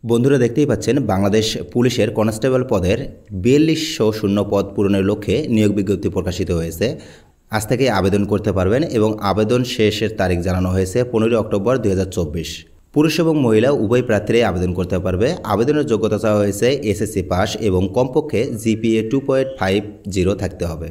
বন্ধুরা দেখতেই পাচ্ছেন বাংলাদেশ পুলিশের কনস্টেবল পদের ৪২০০ শূন্য পদ পূরণের লক্ষ্যে নিয়োগ বিজ্ঞপ্তি প্রকাশিত হয়েছে। আজ থেকে আবেদন করতে পারবেন এবং আবেদন শেষের তারিখ জানানো হয়েছে ১৫ অক্টোবর ২০২৪। পুরুষ এবং মহিলা উভয় প্রার্থীরাই আবেদন করতে পারবে। আবেদনের যোগ্যতা চাওয়া হয়েছে এসএসসি পাস এবং কমপক্ষে জিপিএ 2.50 থাকতে হবে।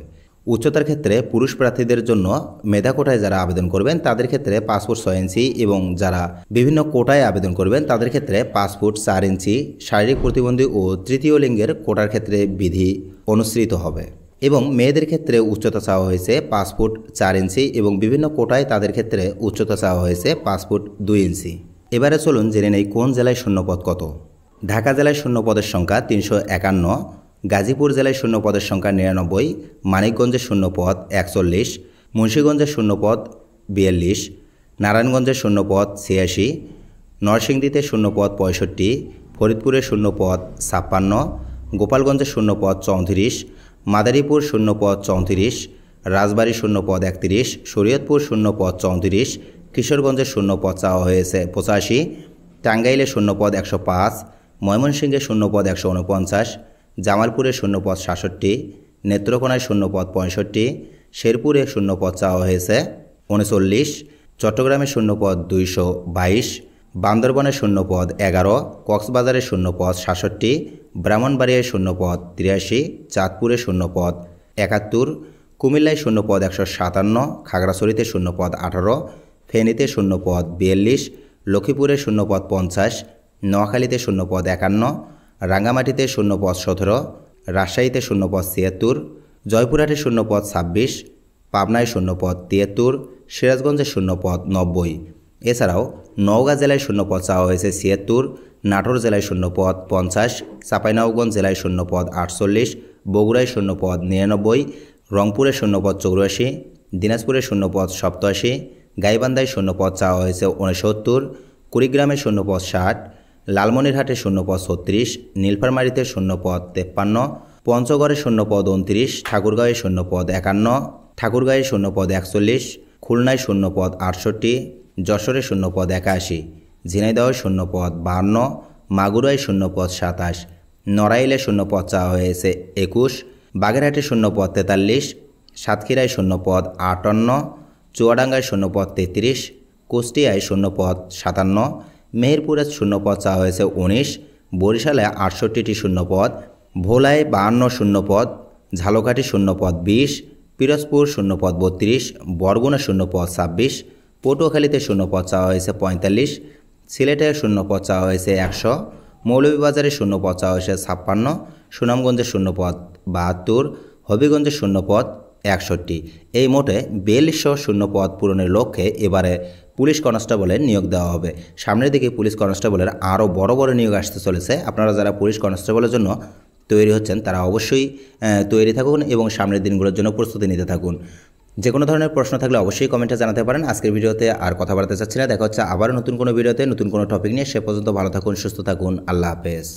উচ্চতার ক্ষেত্রে পুরুষ প্রার্থীদের জন্য মেধা কোটায় যারা আবেদন করবেন তাদের ক্ষেত্রে 5 ফুট 6 ইঞ্চি এবং যারা বিভিন্ন কোটায় আবেদন করবেন তাদের ক্ষেত্রে 5 ফুট 4 ইঞ্চি শারীরিক প্রতিবন্ধী ও তৃতীয় লিঙ্গের কোটার ক্ষেত্রে বিধি অনুসৃত হবে। এবং মেয়েদের ক্ষেত্রে উচ্চতা চাওয়া হয়েছে 5 ফুট 4 ইঞ্চি এবং বিভিন্ন কোটায় তাদের ক্ষেত্রে উচ্চতা চাওয়া হয়েছে 5 ফুট 2 ইঞ্চি। এবারে চলুন জেনে নেই কোন জেলায় শূন্যপদ কত। ঢাকা জেলায় শূন্যপদের সংখ্যা 351, গাজীপুর জেলায় শূন্যপদের সংখ্যা 99, মানিকগঞ্জের শূন্যপদ 41, মুন্সিগঞ্জের শূন্যপদ 42, নারায়ণগঞ্জের শূন্যপদ 86, নরসিংদীতে শূন্যপদ 65, ফরিদপুরের শূন্যপদ 56, গোপালগঞ্জের শূন্যপদ 34, মাদারীপুর শূন্যপদ 34, রাজবাড়ী শূন্যপদ 31, শরীয়তপুর শূন্যপদ 34, কিশোরগঞ্জের শূন্যপদ চাওয়া হয়েছে 85, টাঙ্গাইলের শূন্যপদ 105, ময়মনসিংহের শূন্যপদ 149, জামালপুরের শূন্যপদ 66, নেত্রকোনায় শূন্যপদ 65, শেরপুরে শূন্যপদ চাওয়া হয়েছে 39, চট্টগ্রামের শূন্যপদ 222, বান্দরবানের শূন্যপদ 11, কক্সবাজারের শূন্যপদ 67, ব্রাহ্মণবাড়িয়ায় শূন্যপদ 83, চাঁদপুরের শূন্যপদ 71, কুমিল্লায় শূন্যপদ 157, খাগড়াছড়িতে শূন্যপদ 18, ফেনীতে শূন্যপদ 42, লক্ষ্মীপুরে শূন্যপদ 50, নোয়াখালীতে শূন্যপদ 51, রাঙ্গামাটিতে শূন্যপদ 17, রাজশাহীতে শূন্যপদ 76, জয়পুরহাটে শূন্যপদ 26, পাবনায় শূন্যপদ 73, সিরাজগঞ্জে শূন্যপদ 90। এছাড়াও নওগাঁ জেলায় শূন্যপদ চাওয়া হয়েছে 76, নাটোর জেলায় শূন্যপদ 50, চাঁপাইনবাবগঞ্জ জেলায় শূন্যপদ 48, বগুড়ায় শূন্যপদ 99, রংপুরে শূন্যপদ 84, দিনাজপুরে শূন্যপদ 87, গাইবান্ধায় শূন্যপদ চাওয়া হয়েছে 69, কুড়িগ্রামে শূন্যপদ 60, লালমনিরহাটে শূন্যপদ 36, নীলফামারীতে শূন্যপদ 53, পঞ্চগড়ে শূন্যপদ 29, ঠাকুরগাঁয়ে শূন্যপদ 51, ঠাকুরগাঁয়ে শূন্যপদ 41, খুলনায় শূন্যপদ 68, যশোরে শূন্যপদ 81, ঝিনাইদহে শূন্যপদ 52, মাগুরায় শূন্যপদ 27, নড়াইলে শূন্যপদ চাওয়া হয়েছে 21, বাগেরহাটে শূন্যপদ 43, সাতক্ষীরায় শূন্যপদ 58, চুয়াডাঙ্গায় শূন্যপদ 33, কুষ্টিয়ায় শূন্যপদ 57, মেহেরপুরে শূন্যপদ চাওয়া হয়েছে 19, বরিশালে 68টি শূন্যপদ, ভোলায় 52 শূন্যপদ, ঝালকাঠি শূন্যপদ 20, পিরোজপুর শূন্যপদ 32, বরগুনা শূন্যপদ 26, পটুয়াখালীতে শূন্যপদ চাওয়া হয়েছে 45, সিলেটে শূন্যপদ চাওয়া হয়েছে 100, মৌলভীবাজারে শূন্যপদ চাওয়া হয়েছে 56, সুনামগঞ্জে শূন্যপদ 72, হবিগঞ্জে শূন্যপদ 61। এই মোটে ৪২০০ শূন্যপদ পূরণের লক্ষ্যে এবারে পুলিশ কনস্টেবলের নিয়োগ দেওয়া হবে। সামনের দিকে পুলিশ কনস্টেবলের আরও বড় বড় নিয়োগ আসতে চলেছে। আপনারা যারা পুলিশ কনস্টেবলের জন্য তৈরি হচ্ছেন তারা অবশ্যই তৈরি থাকুন এবং সামনের দিনগুলোর জন্য প্রস্তুতি নিতে থাকুন। যে কোনো ধরনের প্রশ্ন থাকলে অবশ্যই কমেন্টে জানাতে পারেন। আজকের ভিডিওতে আর কথা বলতে চাচ্ছি না। দেখা হচ্ছে আবার নতুন কোনো ভিডিওতে নতুন কোনো টপিক নিয়ে। সে পর্যন্ত ভালো থাকুন, সুস্থ থাকুন। আল্লাহ হাফেজ।